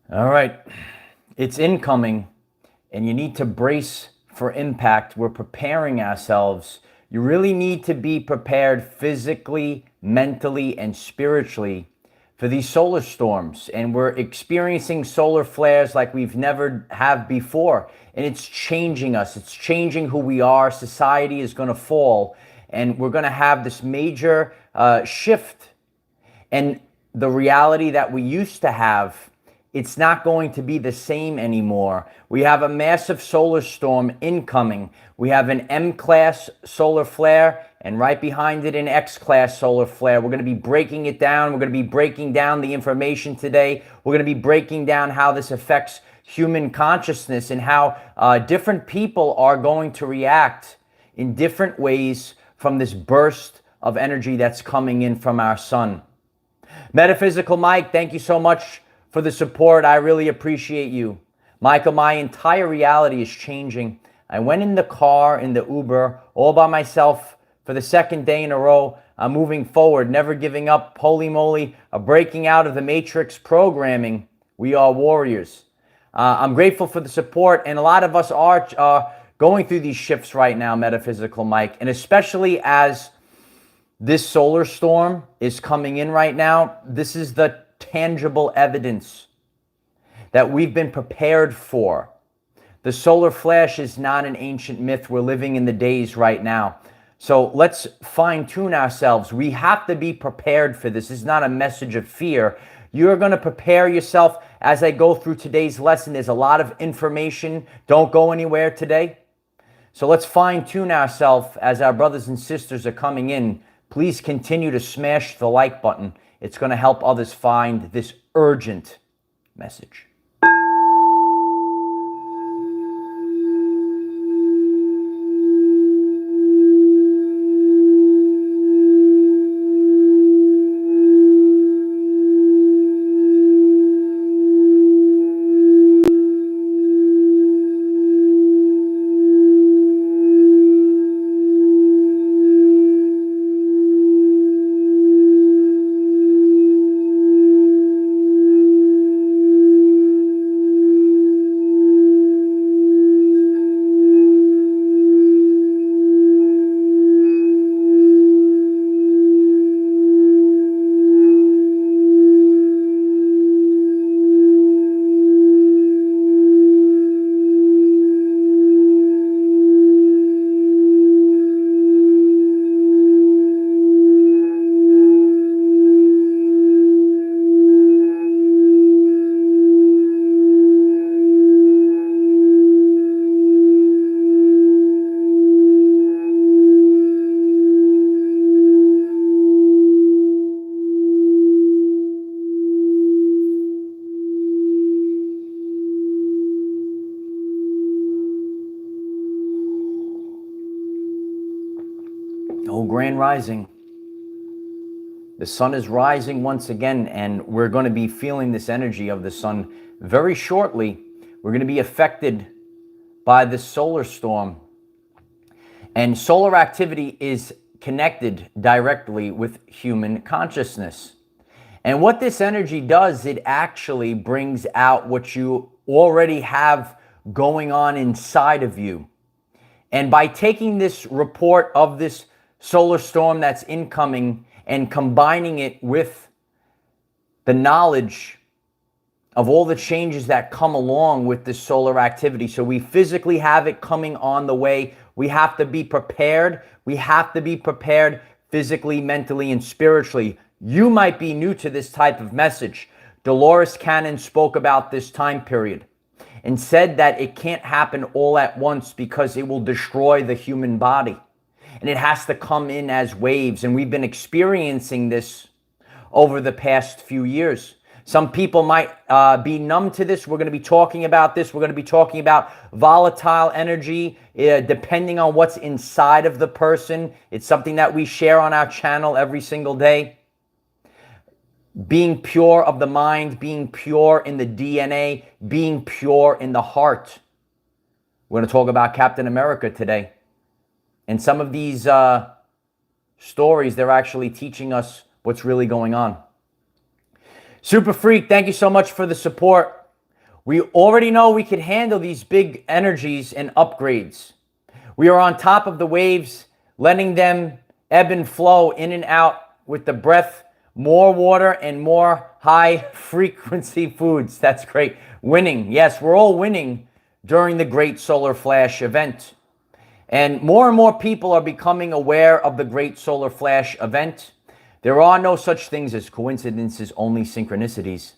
All right, it's incoming, and you need to brace for impact. We're preparing ourselves. You really need to be prepared physically, mentally, and spiritually for these solar storms. And we're experiencing solar flares like we've never have before. And it's changing us. It's changing who we are. Society is going to fall. And we're going to have this major shift. And the reality that we used to have, it's not going to be the same anymore. We have a massive solar storm incoming. We have an M-class solar flare, and right behind it, an X-class solar flare. We're going to be breaking it down. We're going to be breaking down the information today. We're going to be breaking down how this affects human consciousness and how different people are going to react in different ways from this burst of energy that's coming in from our sun. Metaphysical Mike, thank you so much for the support. I really appreciate you. Michael, my entire reality is changing. I went in the car, in the Uber, all by myself for the second day in a row. I'm moving forward, never giving up. Holy moly, breaking out of the matrix programming. We are warriors. I'm grateful for the support, and a lot of us are going through these shifts right now, Metaphysical Mike, and especially as this solar storm is coming in right now, this is the tangible evidence that we've been prepared for. The solar flash is not an ancient myth. We're living in the days right now. So let's fine-tune ourselves. We have to be prepared for this. This is not a message of fear. You're going to prepare yourself as I go through today's lesson. There's a lot of information. Don't go anywhere today. So let's fine-tune ourselves as our brothers and sisters are coming in. Please continue to smash the like button. It's going to help others find this urgent message. Oh, grand rising. The sun is rising once again, and we're going to be feeling this energy of the sun very shortly. We're going to be affected by this solar storm. And solar activity is connected directly with human consciousness. And what this energy does, it actually brings out what you already have going on inside of you. And by taking this report of this solar storm that's incoming and combining it with the knowledge of all the changes that come along with this solar activity. So we physically have it coming on the way. We have to be prepared. We have to be prepared physically, mentally, and spiritually. You might be new to this type of message. Dolores Cannon spoke about this time period and said that it can't happen all at once because it will destroy the human body. And it has to come in as waves. And we've been experiencing this over the past few years. Some people might be numb to this. We're going to be talking about this. We're going to be talking about volatile energy, depending on what's inside of the person. It's something that we share on our channel every single day. Being pure of the mind, being pure in the DNA, being pure in the heart. We're going to talk about Captain America today. And some of these stories, they're actually teaching us what's really going on. Super Freak, thank you so much for the support. We already know we could handle these big energies and upgrades. We are on top of the waves, letting them ebb and flow in and out with the breath, more water and more high frequency foods. That's great. Winning. Yes, we're all winning during the Great Solar Flash event. And more people are becoming aware of the Great Solar Flash event. There are no such things as coincidences, only synchronicities.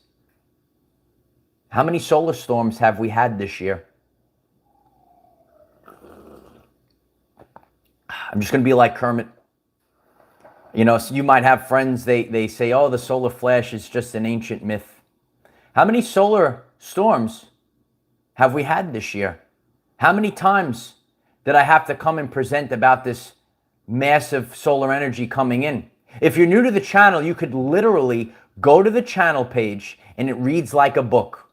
How many solar storms have we had this year? I'm just going to be like Kermit. You know, so you might have friends, they say, oh, the solar flash is just an ancient myth. How many solar storms have we had this year? How many times did I have to come and present about this massive solar energy coming in? If you're new to the channel, you could literally go to the channel page and it reads like a book.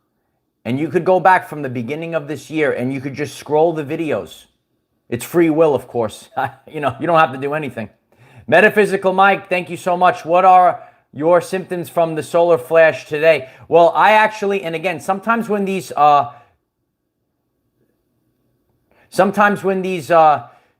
And you could go back from the beginning of this year and you could just scroll the videos. It's free will, of course. You know, you don't have to do anything. Metaphysical Mike, thank you so much. What are your symptoms from the solar flash today? Well, I actually, and again, sometimes when these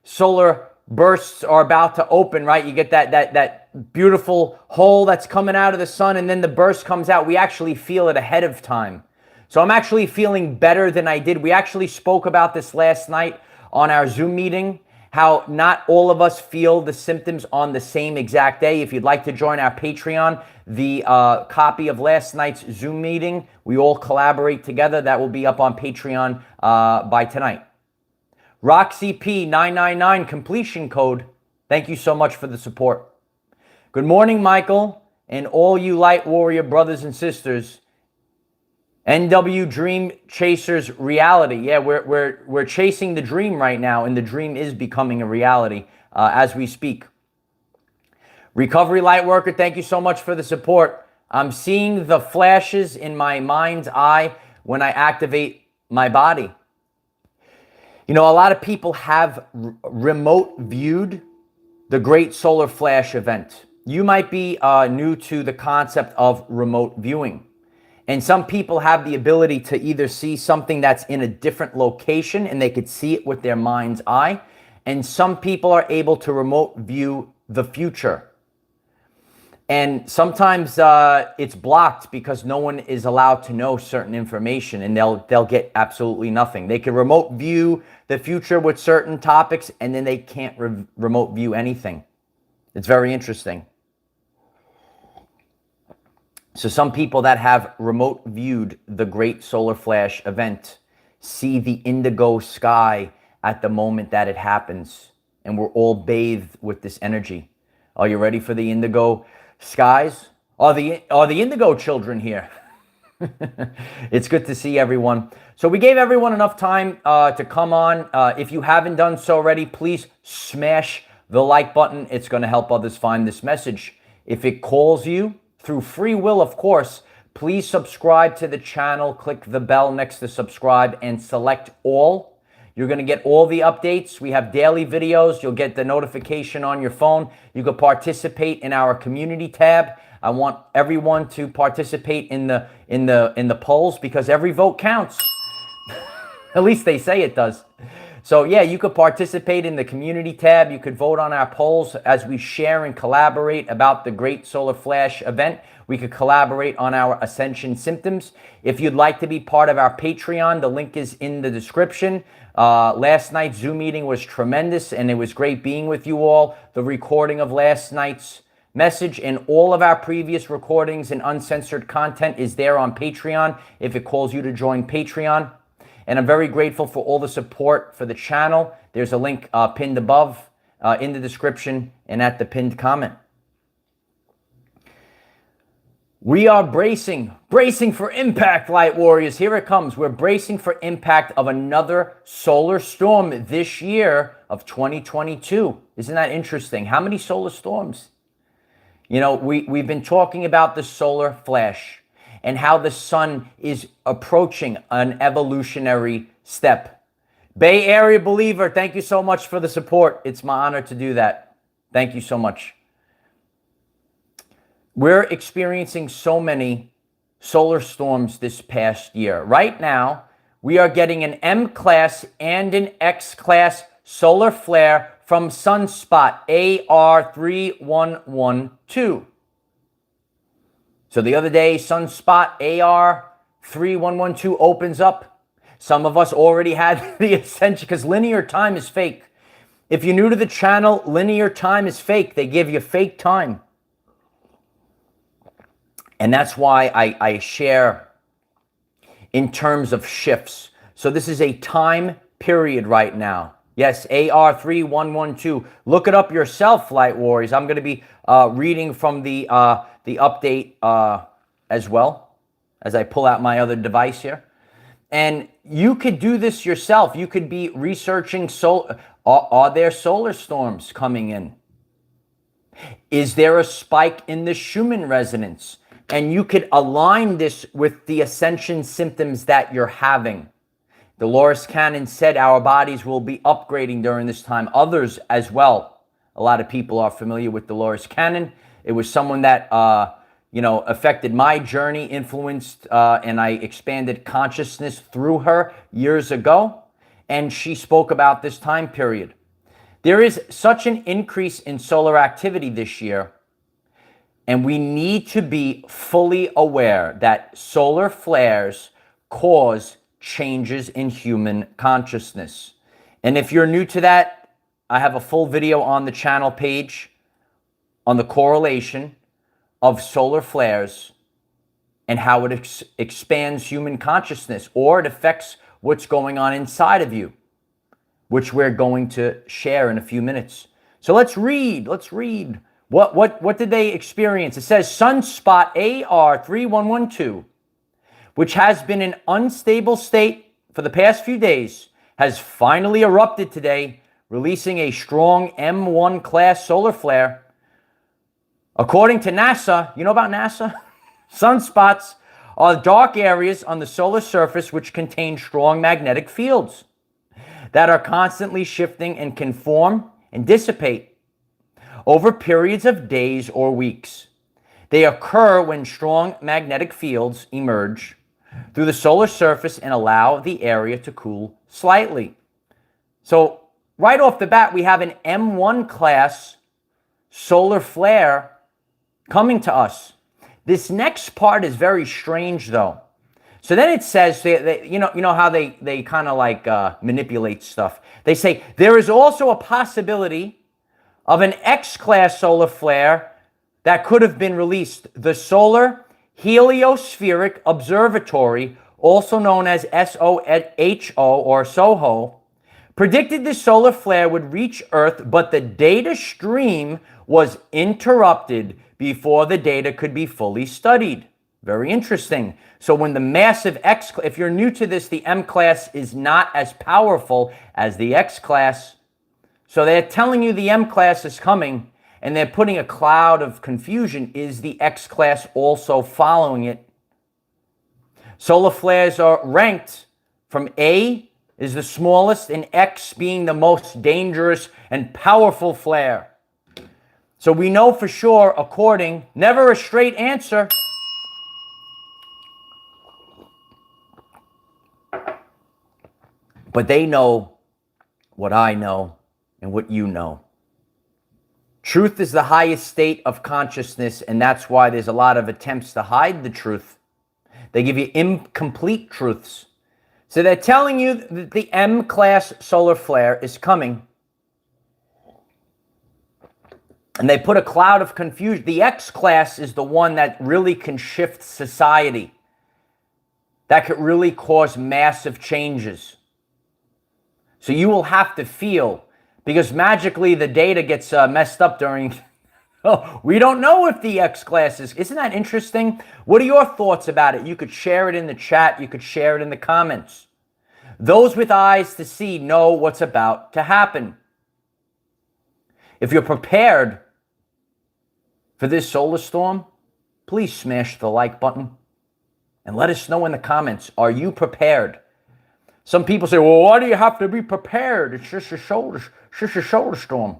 solar bursts are about to open, right? You get that beautiful hole that's coming out of the sun, and then the burst comes out. We actually feel it ahead of time. So I'm actually feeling better than I did. We actually spoke about this last night on our Zoom meeting, how not all of us feel the symptoms on the same exact day. If you'd like to join our Patreon, the copy of last night's Zoom meeting, we all collaborate together. That will be up on Patreon by tonight. Roxy P999 completion code. Thank you so much for the support. Good morning, Michael, and all you Light Warrior brothers and sisters. NW Dream Chasers reality. Yeah, we're chasing the dream right now, and the dream is becoming a reality as we speak. Recovery Lightworker, thank you so much for the support. I'm seeing the flashes in my mind's eye when I activate my body. You know, a lot of people have remote viewed the Great Solar Flash event. You might be new to the concept of remote viewing. And some people have the ability to either see something that's in a different location and they could see it with their mind's eye. And some people are able to remote view the future. And sometimes it's blocked because no one is allowed to know certain information, and they'll get absolutely nothing. They can remote view the future with certain topics, and then they can't remote view anything. It's very interesting. So some people that have remote viewed the Great Solar Flash event see the indigo sky at the moment that it happens, and we're all bathed with this energy. Are you ready for the indigo skies? Are the indigo children here? It's good to see everyone. So we gave everyone enough time to come on. If you haven't done so already, please smash the like button. It's going to help others find this message. If it calls you, through free will, of course, please subscribe to the channel. Click the bell next to subscribe and select all. You're going to get all the updates. We have daily videos. You'll get the notification on your phone. You can participate in our community tab. I want everyone to participate in the polls because every vote counts. At least they say it does. So yeah, you could participate in the community tab. You could vote on our polls as we share and collaborate about the Great Solar Flash event. We could collaborate on our ascension symptoms. If you'd like to be part of our Patreon, the link is in the description. Last night's Zoom meeting was tremendous, and it was great being with you all. The recording of last night's message and all of our previous recordings and uncensored content is there on Patreon if it calls you to join Patreon. And I'm very grateful for all the support for the channel. There's a link pinned above in the description and at the pinned comment. We are bracing for impact, Light Warriors. Here it comes. We're bracing for impact of another solar storm this year of 2022. Isn't that interesting? How many solar storms? You know, we've been talking about the solar flash and how the sun is approaching an evolutionary step. Bay Area believer, thank you so much for the support. It's my honor to do that. Thank you so much. We're experiencing so many solar storms this past year. Right now, we are getting an M class and an X class solar flare from sunspot AR3112. So the other day, sunspot AR3112 opens up. Some of us already had the ascension because linear time is fake. If you're new to the channel, linear time is fake. They give you fake time. And that's why I share in terms of shifts. So this is a time period right now. Yes, AR3112. Look it up yourself, Light Warriors. I'm going to be reading from the update as well as I pull out my other device here. And you could do this yourself. You could be researching, are there solar storms coming in? Is there a spike in the Schumann resonance? And you could align this with the ascension symptoms that you're having. Dolores Cannon said our bodies will be upgrading during this time. Others as well. A lot of people are familiar with Dolores Cannon. It was someone that, affected my journey, influenced, and I expanded consciousness through her years ago. And she spoke about this time period. There is such an increase in solar activity this year. And we need to be fully aware that solar flares cause changes in human consciousness. And if you're new to that, I have a full video on the channel page on the correlation of solar flares and how it expands human consciousness, or it affects what's going on inside of you, which we're going to share in a few minutes. So let's read. What did they experience? It says sunspot AR3112, which has been in unstable state for the past few days, has finally erupted today, releasing a strong M1 class solar flare. According to NASA, you know about NASA? Sunspots are dark areas on the solar surface which contain strong magnetic fields that are constantly shifting and can form and dissipate over periods of days or weeks. They occur when strong magnetic fields emerge through the solar surface and allow the area to cool slightly. So right off the bat, we have an M1 class solar flare coming to us. This next part is very strange, though. So then it says, you know how they kind of like manipulate stuff. They say there is also a possibility of an X-class solar flare that could have been released. The Solar Heliospheric Observatory, also known as SOHO or SOHO, predicted the solar flare would reach Earth, but the data stream was interrupted before the data could be fully studied. Very interesting. So when the massive X, if you're new to this, the M class is not as powerful as the X class. So they're telling you the M class is coming, and they're putting a cloud of confusion. Is the X class also following it? Solar flares are ranked from A is the smallest and X being the most dangerous and powerful flare. So we know for sure, never a straight answer. But they know what I know and what you know. Truth is the highest state of consciousness, and that's why there's a lot of attempts to hide the truth. They give you incomplete truths. So they're telling you that the M-class solar flare is coming. And they put a cloud of confusion. The X-class is the one that really can shift society. That could really cause massive changes. So you will have to feel, because magically the data gets messed up during... Oh, we don't know if the X-class is... Isn't that interesting? What are your thoughts about it? You could share it in the chat. You could share it in the comments. Those with eyes to see know what's about to happen. If you're prepared for this solar storm, please smash the like button and let us know in the comments, are you prepared? Some people say, well, why do you have to be prepared? It's just a solar storm.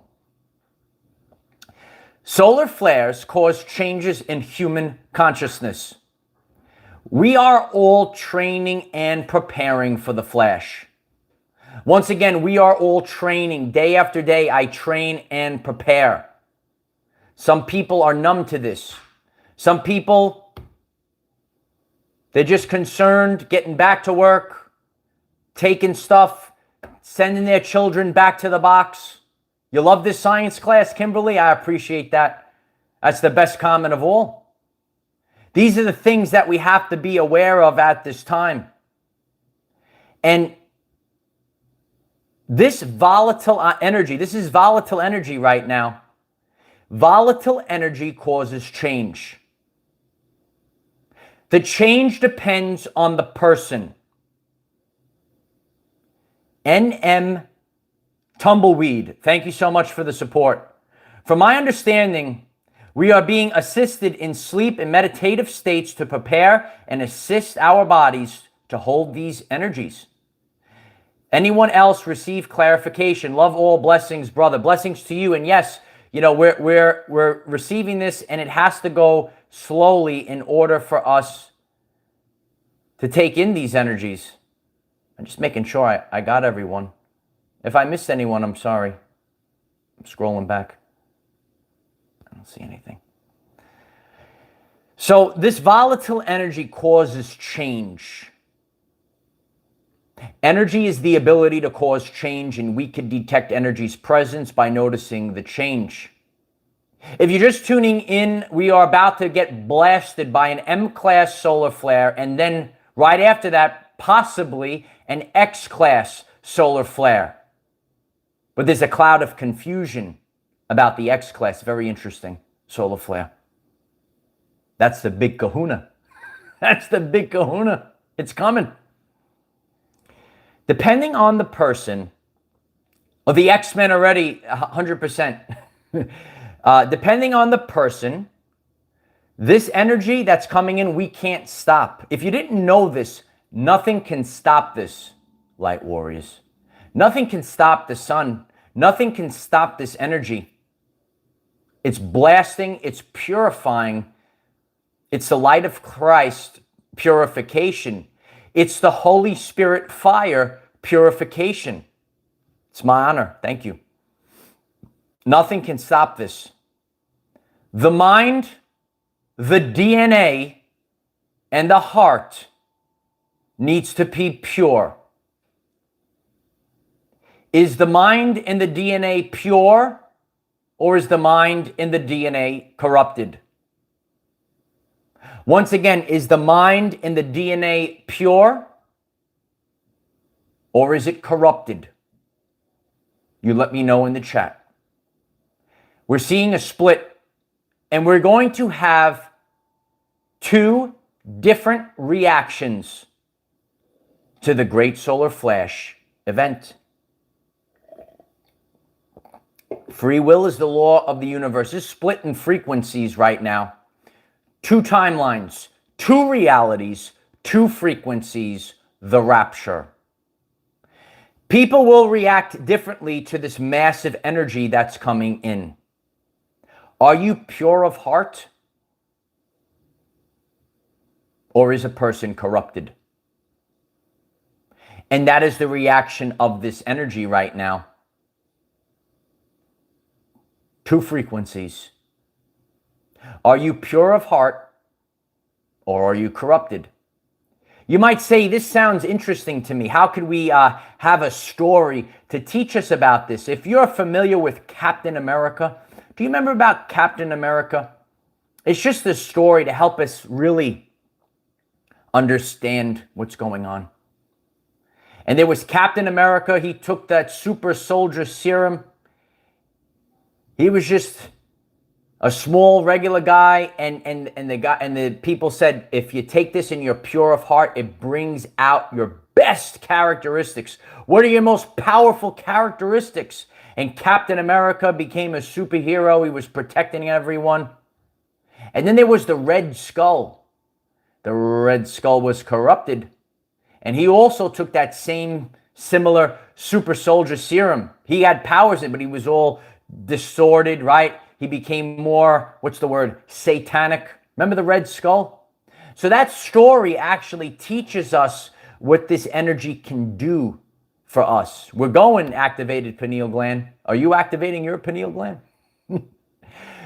Solar flares cause changes in human consciousness. We are all training and preparing for the flash. Once again, we are all training. Day after day, I train and prepare. Some people are numb to this. Some people, they're just concerned getting back to work, taking stuff, sending their children back to the box. You love this science class, Kimberly? I appreciate that. That's the best comment of all. These are the things that we have to be aware of at this time. And this volatile energy, this is volatile energy right now. Volatile energy causes change. The change depends on the person. NM Tumbleweed, thank you so much for the support. From my understanding, we are being assisted in sleep and meditative states to prepare and assist our bodies to hold these energies. Anyone else receive clarification? Love all, blessings, brother. Blessings to you. And yes, you know, we're receiving this, and it has to go slowly in order for us to take in these energies. I'm just making sure I got everyone. If I missed anyone, I'm sorry. I'm scrolling back. I don't see anything. So this volatile energy causes change. Energy is the ability to cause change, and we can detect energy's presence by noticing the change. If you're just tuning in, we are about to get blasted by an M-class solar flare, and then right after that, possibly an X-class solar flare. But there's a cloud of confusion about the X-class. Very interesting solar flare. That's the big kahuna. That's the big kahuna. It's coming. Depending on the person, or the X-Men already, 100%. Depending on the person, this energy that's coming in, we can't stop. If you didn't know this, nothing can stop this, light warriors. Nothing can stop the sun. Nothing can stop this energy. It's blasting, it's purifying. It's the light of Christ purification. It's the Holy Spirit fire purification. It's my honor. Thank you. Nothing can stop this. The mind, the DNA, and the heart needs to be pure. Is the mind and the DNA pure, or is the mind and the DNA corrupted? Once again, is the mind and the DNA pure, or is it corrupted? You let me know in the chat. We're seeing a split, and we're going to have two different reactions to the Great Solar Flash event. Free will is the law of the universe. It's split in frequencies right now. Two timelines, two realities, two frequencies, the rapture. People will react differently to this massive energy that's coming in. Are you pure of heart? Or is a person corrupted? And that is the reaction of this energy right now. Two frequencies. Are you pure of heart, or are you corrupted? You might say, this sounds interesting to me. How could we have a story to teach us about this? If you're familiar with Captain America, do you remember about Captain America? It's just a story to help us really understand what's going on. And there was Captain America. He took that super soldier serum. He was just a small regular guy, and the people said, if you take this and you're pure of heart, it brings out your best characteristics. What are your most powerful characteristics? And Captain America became a superhero. He was protecting everyone. And then there was the Red Skull. The Red Skull was corrupted, and he also took that same similar super soldier serum. He had powers in it, but he was all distorted, right? He became more, what's the word, satanic. Remember the Red Skull? So that story actually teaches us what this energy can do for us. We're going activated pineal gland. Are you activating your pineal gland?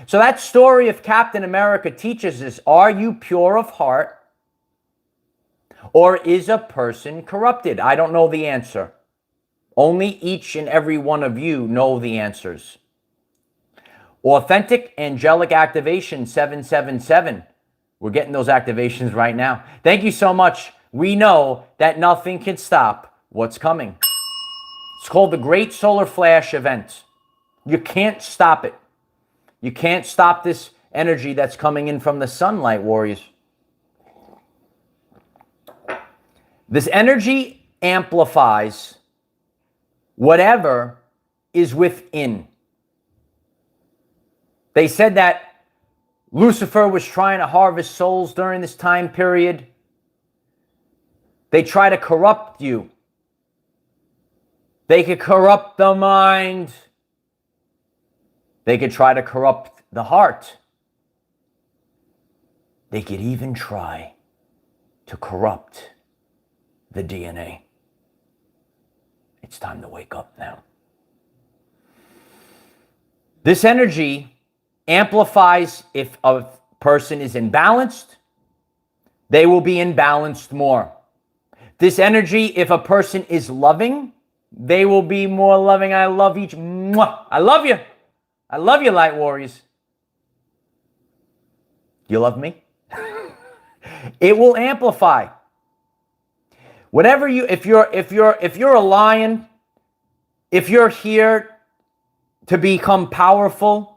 So that story of Captain America teaches us, are you pure of heart or is a person corrupted? I don't know the answer. Only each and every one of you know the answers. Authentic angelic activation 777. We're getting those activations right now. Thank you so much. We know that nothing can stop what's coming. It's called the Great Solar Flash Event. You can't stop it. You can't stop this energy that's coming in from the sunlight, warriors. This energy amplifies whatever is within. They said that Lucifer was trying to harvest souls during this time period. They try to corrupt you. They could corrupt the mind. They could try to corrupt the heart. They could even try to corrupt the DNA. It's time to wake up now. This energy amplifies if a person is imbalanced, they will be imbalanced more. This energy, if a person is loving, they will be more loving. I love each. Mwah. I love you. I love you, light warriors. You love me? It will amplify. Whatever you, if you're a lion, if you're here to become powerful,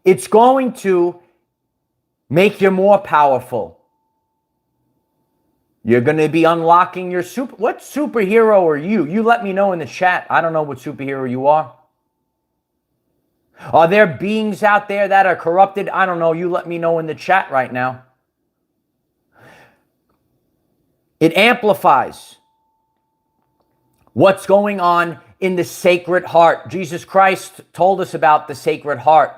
it's going to make you more powerful. You're going to be unlocking your what superhero are you? You let me know in the chat. I don't know what superhero you are. Are there beings out there that are corrupted? I don't know. You let me know in the chat right now. It amplifies what's going on in the Sacred Heart. Jesus Christ told us about the Sacred Heart.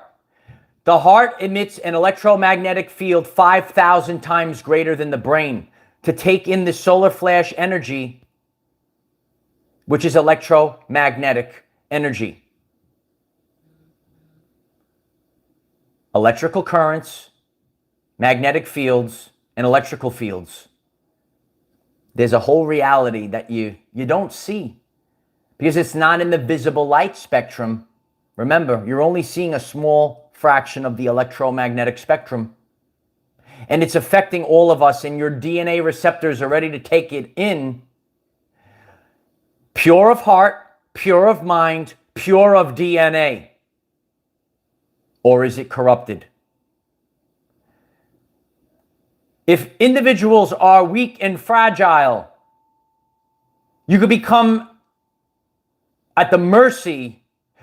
The heart emits an electromagnetic field 5,000 times greater than the brain to take in the solar flash energy, which is electromagnetic energy. Electrical currents, magnetic fields, and electrical fields. There's a whole reality that you don't see because it's not in the visible light spectrum. Remember, you're only seeing a small fraction of the electromagnetic spectrum. And it's affecting all of us, and your DNA receptors are ready to take it in. Pure of heart, pure of mind, pure of DNA. Or is it corrupted? If individuals are weak and fragile, you could become at the mercy.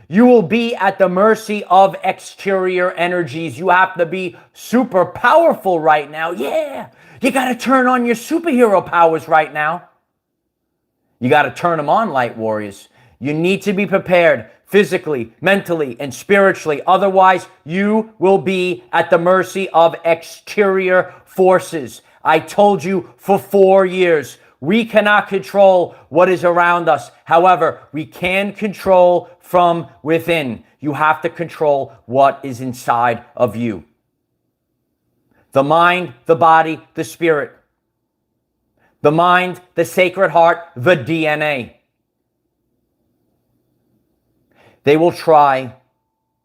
You will be at the mercy of exterior energies. You have to be super powerful right now. Yeah, you got to turn on your superhero powers right now. You got to turn them on, light warriors. You need to be prepared physically, mentally, and spiritually. Otherwise, you will be at the mercy of exterior forces. I told you for 4 years, we cannot control what is around us. However, we can control from within. You have to control what is inside of you. The mind, the body, the spirit. The mind, the Sacred Heart, the DNA. They will try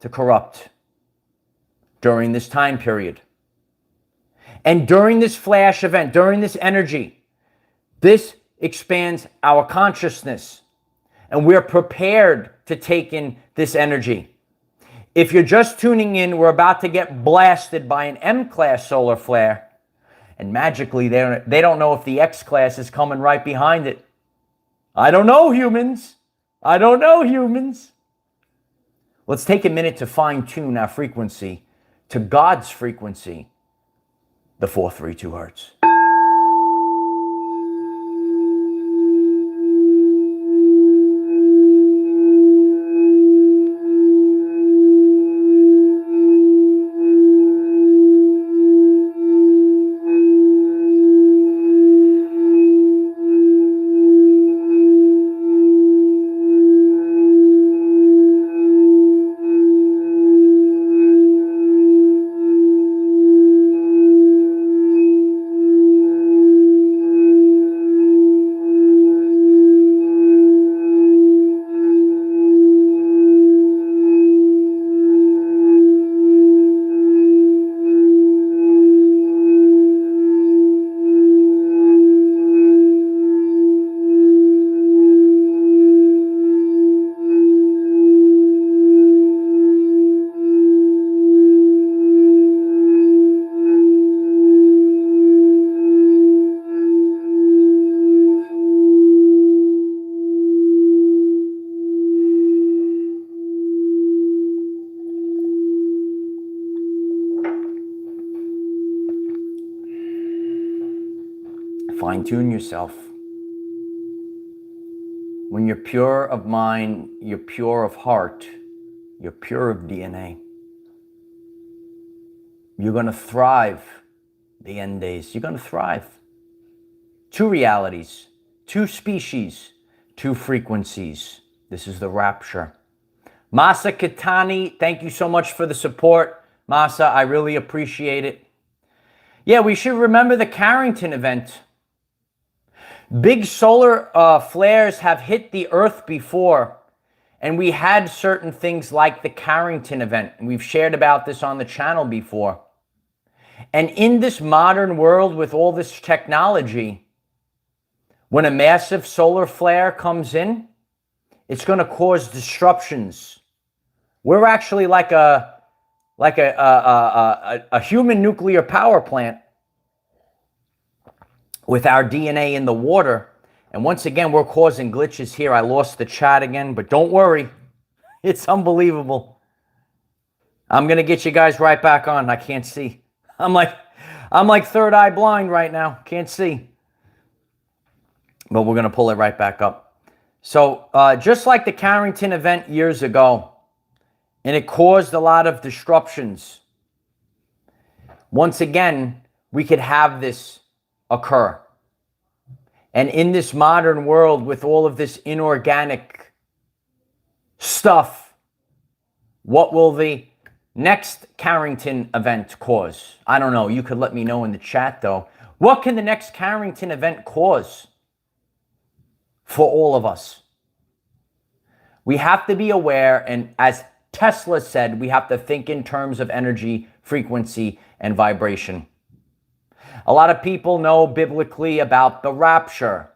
to corrupt during this time period. And during this flash event, during this energy, this expands our consciousness. And we're prepared to take in this energy. If you're just tuning in, we're about to get blasted by an M-class solar flare. And magically, they don't know if the X-class is coming right behind it. I don't know, humans. I don't know, humans. Let's take a minute to fine-tune our frequency to God's frequency, the 432 hertz. Fine-tune yourself. When you're pure of mind, you're pure of heart, you're pure of DNA. You're going to thrive the end days. You're going to thrive. 2 realities, 2 species, 2 frequencies. This is the rapture. Masa Kitani, thank you so much for the support. Masa, I really appreciate it. Yeah, we should remember the Carrington event. Big solar flares have hit the Earth before, and we had certain things like the Carrington event. And we've shared about this on the channel before. And in this modern world with all this technology, when a massive solar flare comes in, it's going to cause disruptions. We're actually like a human nuclear power plant with our DNA in the water. And once again, we're causing glitches here. I lost the chat again, but don't worry. It's unbelievable. I'm going to get you guys right back on. I can't see. I'm like third eye blind right now. Can't see. But we're going to pull it right back up. So just like the Carrington event years ago, and it caused a lot of disruptions. Once again, we could have this occur. And in this modern world with all of this inorganic stuff, what will the next Carrington event cause? I don't know. You could let me know in the chat though. What can the next Carrington event cause for all of us? We have to be aware, and as Tesla said, we have to think in terms of energy, frequency, and vibration. A lot of people know biblically about the rapture.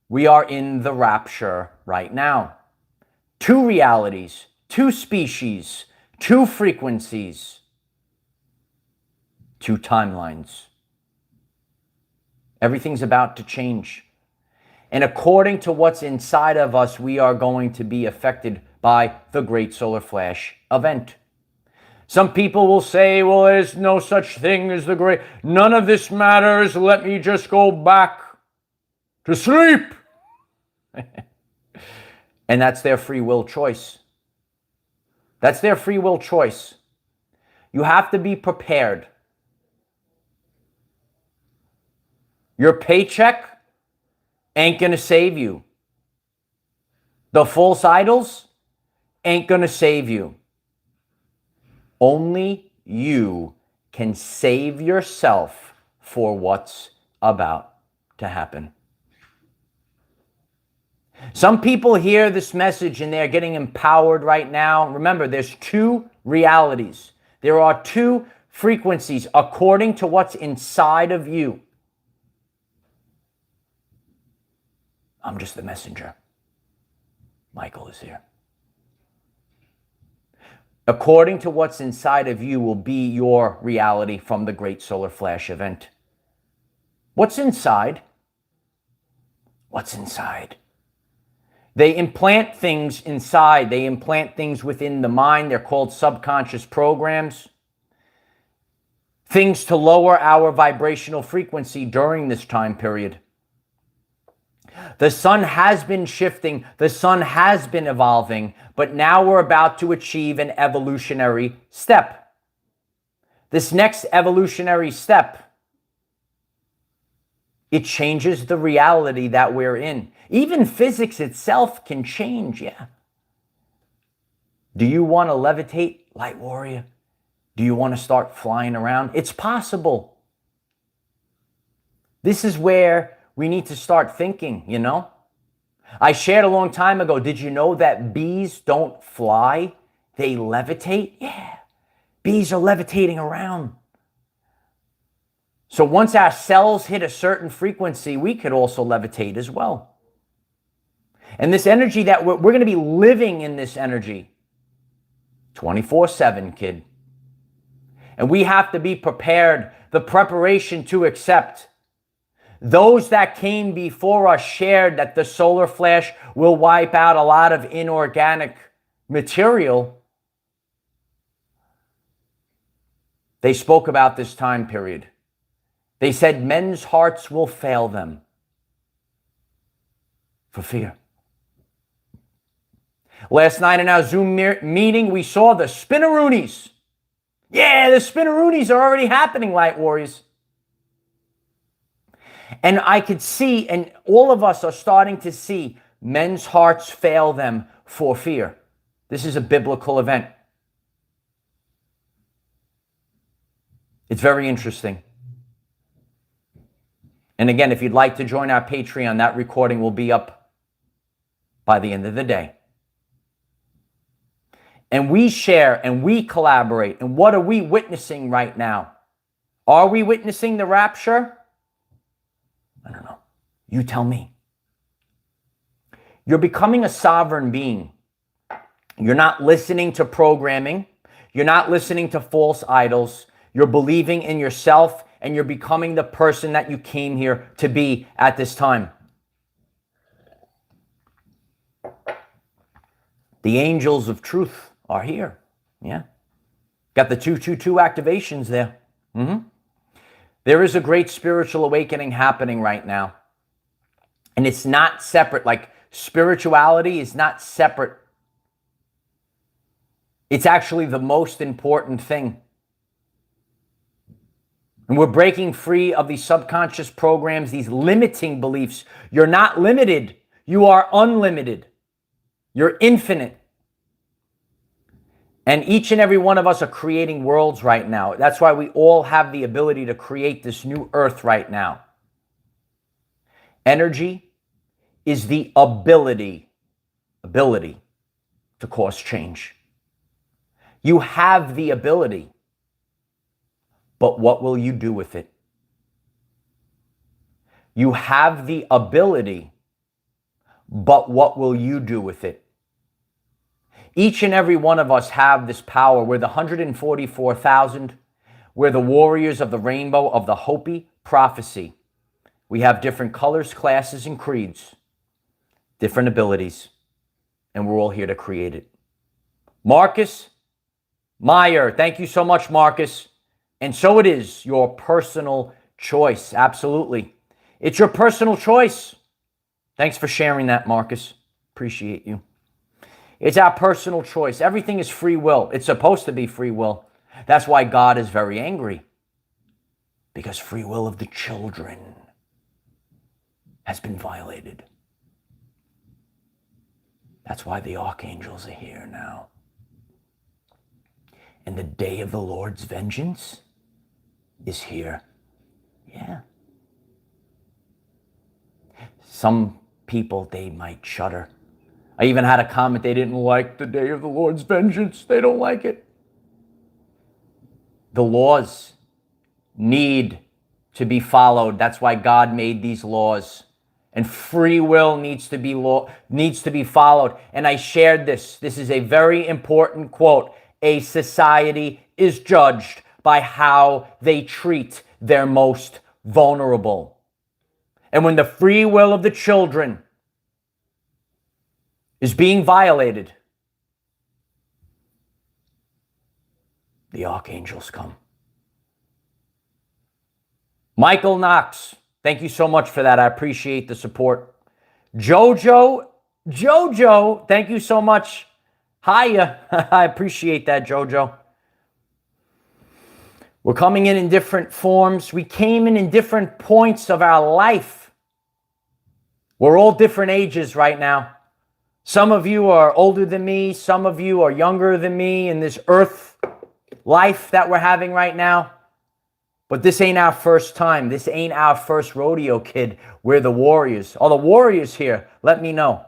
We are in the rapture right now. 2 realities, 2 species, 2 frequencies, 2 timelines. Everything's about to change. And according to what's inside of us, we are going to be affected by the Great Solar Flash event. Some people will say, well, there's no such thing as the great. None of this matters. Let me just go back to sleep. And that's their free will choice. That's their free will choice. You have to be prepared. Your paycheck ain't going to save you. The false idols ain't going to save you. Only you can save yourself for what's about to happen. Some people hear this message and they're getting empowered right now. Remember, there's 2 realities. There are 2 frequencies according to what's inside of you. I'm just the messenger. Michael is here. According to what's inside of you will be your reality from the Great Solar Flash event. What's inside? What's inside? They implant things inside. They implant things within the mind. They're called subconscious programs. Things to lower our vibrational frequency during this time period. The sun has been shifting, the sun has been evolving, but now we're about to achieve an evolutionary step. This next evolutionary step, it changes the reality that we're in. Even physics itself can change, yeah. Do you want to levitate, light warrior? Do you want to start flying around? It's possible. This is where we need to start thinking, you know? I shared a long time ago, did you know that bees don't fly? They levitate? Yeah. Bees are levitating around. So once our cells hit a certain frequency, we could also levitate as well. And this energy that we're going to be living in this energy 24/7, kid. And we have to be prepared, the preparation to accept. Those that came before us shared that the solar flash will wipe out a lot of inorganic material. They spoke about this time period. They said men's hearts will fail them for fear. Last night in our Zoom meeting, we saw the spinneroonies. Yeah, the spinneroonies are already happening, Light Warriors. And I could see, and all of us are starting to see, men's hearts fail them for fear. This is a biblical event. It's very interesting. And again, if you'd like to join our Patreon, that recording will be up by the end of the day. And we share and we collaborate. And what are we witnessing right now? Are we witnessing the rapture? I don't know. You tell me. You're becoming a sovereign being. You're not listening to programming. You're not listening to false idols. You're believing in yourself, and you're becoming the person that you came here to be at this time. The angels of truth are here. Yeah. Got the 222 activations there. There is a great spiritual awakening happening right now. And it's not separate. Like, spirituality is not separate. It's actually the most important thing. And we're breaking free of these subconscious programs, these limiting beliefs. You're not limited. You are unlimited. You're infinite. And each and every one of us are creating worlds right now. That's why we all have the ability to create this new earth right now. Energy is the ability to cause change. You have the ability, but what will you do with it? You have the ability, but what will you do with it? Each and every one of us have this power. We're the 144,000. We're the warriors of the rainbow of the Hopi prophecy. We have different colors, classes, and creeds, different abilities, and we're all here to create it. Marcus Meyer, thank you so much, Marcus. And so it is your personal choice. Absolutely. It's your personal choice. Thanks for sharing that, Marcus. Appreciate you. It's our personal choice. Everything is free will. It's supposed to be free will. That's why God is very angry. Because free will of the children has been violated. That's why the archangels are here now. And the day of the Lord's vengeance is here. Yeah. Some people, they might shudder. I even had a comment, they didn't like the day of the Lord's vengeance. They don't like it. The laws need to be followed. That's why God made these laws. And free will needs to be followed. And I shared this. This is a very important quote. A society is judged by how they treat their most vulnerable. And when the free will of the children is being violated, the archangels come. Michael Knox, thank you so much for that. I appreciate the support. Jojo, thank you so much. Hiya. I appreciate that, Jojo. We're coming in different forms. We came in different points of our life. We're all different ages right now. Some of you are older than me. Some of you are younger than me in this earth life that we're having right now. But this ain't our first time. This ain't our first rodeo, kid. We're the warriors. Are the warriors here? Let me know.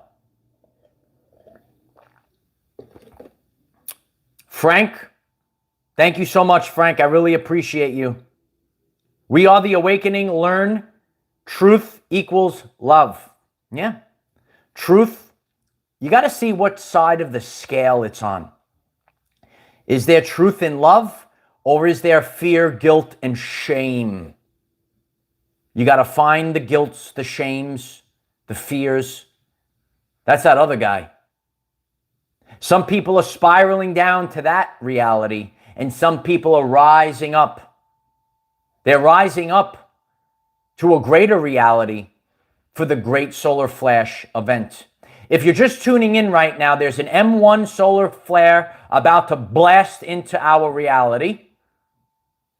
Frank, thank you so much, Frank. I really appreciate you. We are the awakening. Learn. Truth equals love. Yeah. Truth. You got to see what side of the scale it's on. Is there truth in love, or is there fear, guilt, and shame? You got to find the guilts, the shames, the fears. That's that other guy. Some people are spiraling down to that reality, and some people are rising up. They're rising up to a greater reality for the Great Solar Flash event. If you're just tuning in right now, there's an M1 solar flare about to blast into our reality.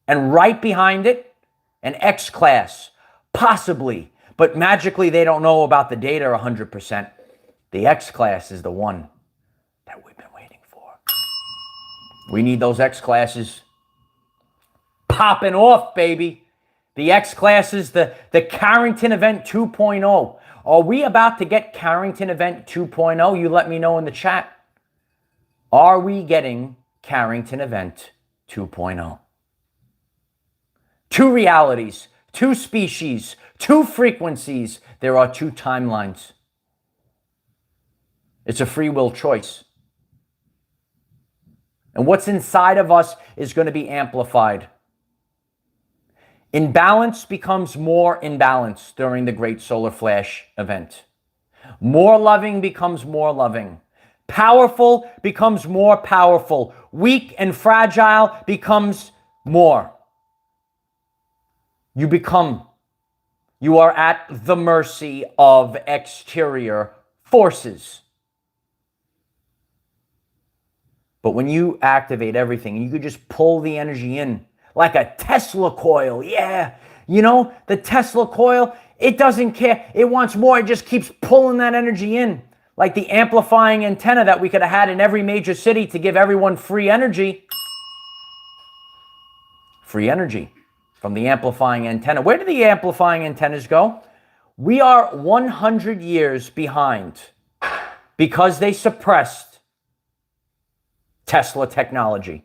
And right behind it, an X-class, possibly, but magically they don't know about the data 100%. The X-class is the one that we've been waiting for. We need those X-classes popping off, baby. The X-class is the Carrington Event 2.0. Are we about to get Carrington Event 2.0? You let me know in the chat. Are we getting Carrington Event 2.0? Two realities, two species, two frequencies. There are two timelines. It's a free will choice. And what's inside of us is going to be amplified. Imbalance becomes more imbalance during the Great Solar Flash event. More loving becomes more loving. Powerful becomes more powerful. Weak and fragile becomes more. You are at the mercy of exterior forces. But when you activate everything, you could just pull the energy in like a Tesla coil. Yeah. You know, the Tesla coil, it doesn't care. It wants more. It just keeps pulling that energy in. Like the amplifying antenna that we could have had in every major city to give everyone free energy. Free energy from the amplifying antenna. Where do the amplifying antennas go? We are 100 years behind because they suppressed Tesla technology.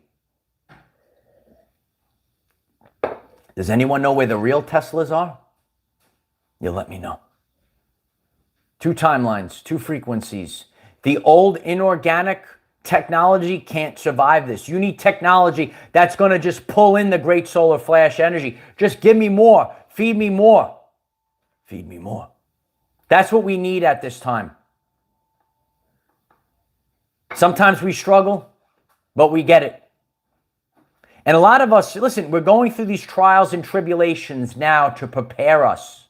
Does anyone know where the real Teslas are? You'll let me know. Two timelines, two frequencies. The old inorganic technology can't survive this. You need technology that's going to just pull in the Great Solar Flash energy. Just give me more. Feed me more. Feed me more. That's what we need at this time. Sometimes we struggle, but we get it. And a lot of us, listen, we're going through these trials and tribulations now to prepare us.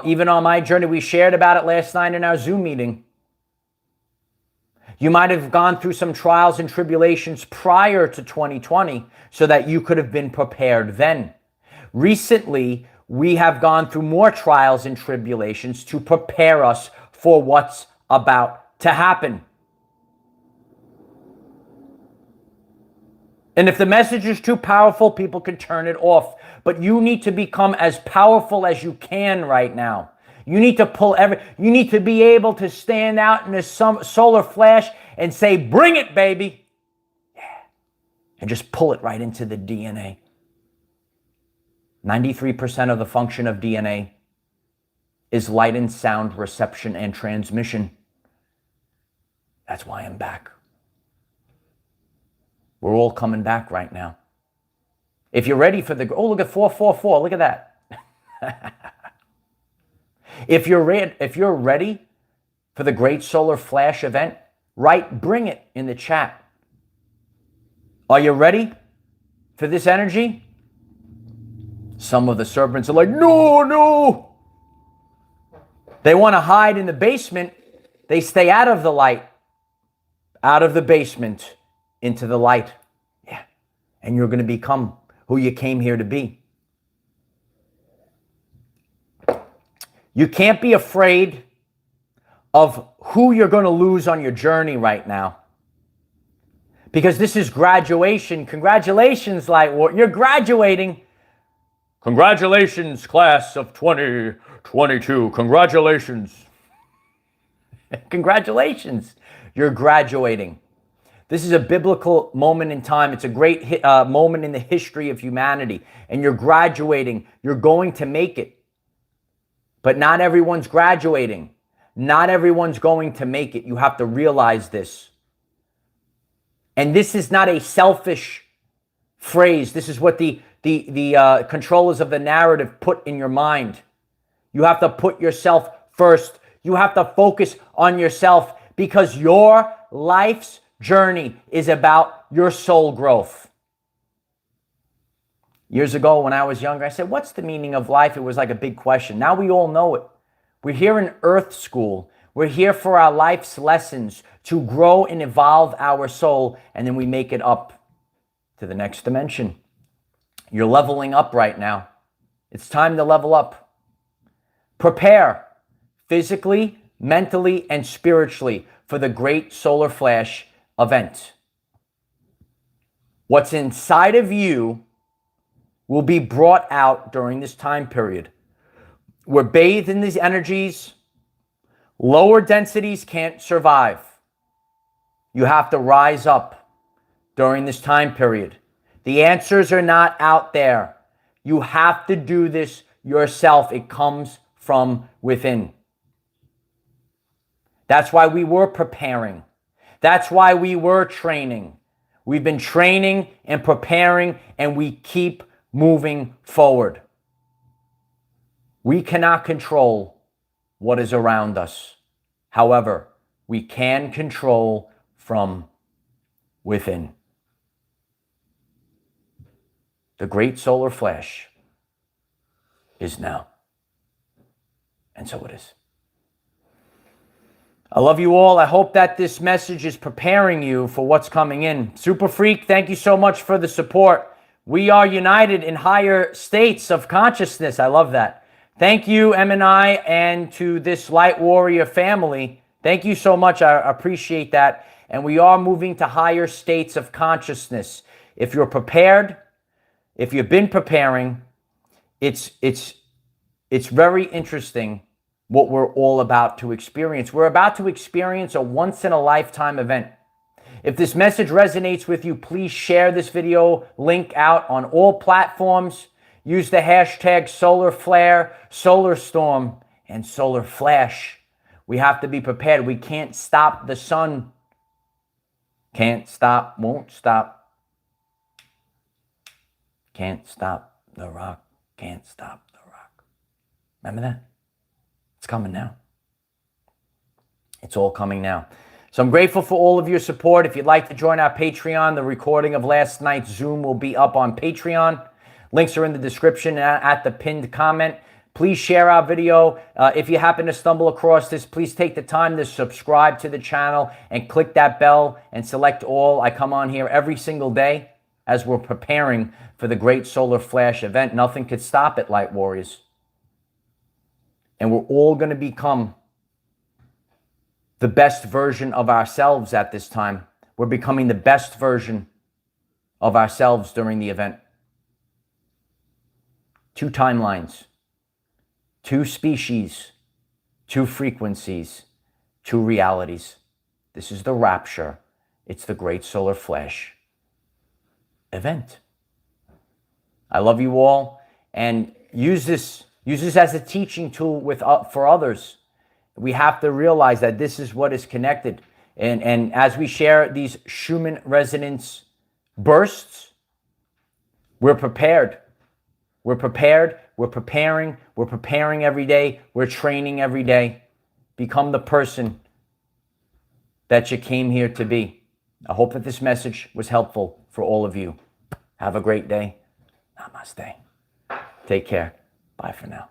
Even on my journey, we shared about it last night in our Zoom meeting. You might have gone through some trials and tribulations prior to 2020 so that you could have been prepared then. Recently, we have gone through more trials and tribulations to prepare us for what's about to happen. And if the message is too powerful, people can turn it off. But you need to become as powerful as you can right now. You need to you need to be able to stand out in a solar flash and say, bring it, baby. Yeah. And just pull it right into the DNA. 93% of the function of DNA is light and sound reception and transmission. That's why I'm back. We're all coming back right now. If you're ready for the... Oh, look at 444. Look at that. If you're ready for the Great Solar Flash event, write bring it in the chat. Are you ready for this energy? Some of the serpents are like, no, no. They want to hide in the basement. They stay out of the light, out of the basement, into the light. Yeah. And you're going to become who you came here to be. You can't be afraid of who you're going to lose on your journey right now. Because this is graduation. Congratulations, Lightwar. You're graduating. Congratulations, class of 2022. Congratulations. Congratulations. You're graduating. This is a biblical moment in time. It's a great moment in the history of humanity. And you're graduating. You're going to make it. But not everyone's graduating. Not everyone's going to make it. You have to realize this. And this is not a selfish phrase. This is what the controllers of the narrative put in your mind. You have to put yourself first. You have to focus on yourself because your life's journey is about your soul growth. Years ago when I was younger, I said, what's the meaning of life? It was like a big question. Now we all know it. We're here in Earth School. We're here for our life's lessons to grow and evolve our soul, and then we make it up to the next dimension. You're leveling up right now. It's time to level up. Prepare physically, mentally, and spiritually for the great solar flash event. What's inside of you will be brought out during this time period. We're bathed in these energies. Lower densities can't survive. You have to rise up during this time period. The answers are not out there. You have to do this yourself. It comes from within. That's why we were preparing. That's why we were training. We've been training and preparing, and we keep moving forward. We cannot control what is around us. However, we can control from within. The great solar flash is now. And so it is. I love you all. I hope that this message is preparing you for what's coming in. Super Freak, thank you so much for the support. We are united in higher states of consciousness. I love that. Thank you, M&I, and to this Light Warrior family. Thank you so much. I appreciate that. And we are moving to higher states of consciousness. If you're prepared, if you've been preparing, it's very interesting what we're all about to experience. We're about to experience a once-in-a-lifetime event. If this message resonates with you, please share this video link out on all platforms. Use the hashtag Solar Flare, Solar Storm, and Solar Flash. We have to be prepared. We can't stop the sun. Can't stop, won't stop. Can't stop the rock. Can't stop the rock. Remember that? It's coming now. It's all coming now. So I'm grateful for all of your support. If you'd like to join our Patreon, the recording of last night's Zoom will be up on Patreon. Links are in the description at the pinned comment. Please share our video. If you happen to stumble across this, please take the time to subscribe to the channel and click that bell and select all. I come on here every single day as we're preparing for the great solar flash event. Nothing could stop it, Light Warriors. And we're all going to become the best version of ourselves at this time. We're becoming the best version of ourselves during the event. 2 timelines, 2 species, 2 frequencies, 2 realities. This is the rapture. It's the great solar flash event. I love you all, and use this as a teaching tool for others. We have to realize that this is what is connected. And as we share these Schumann resonance bursts, we're prepared. We're prepared. We're preparing. We're preparing every day. We're training every day. Become the person that you came here to be. I hope that this message was helpful for all of you. Have a great day. Namaste. Take care. Bye for now.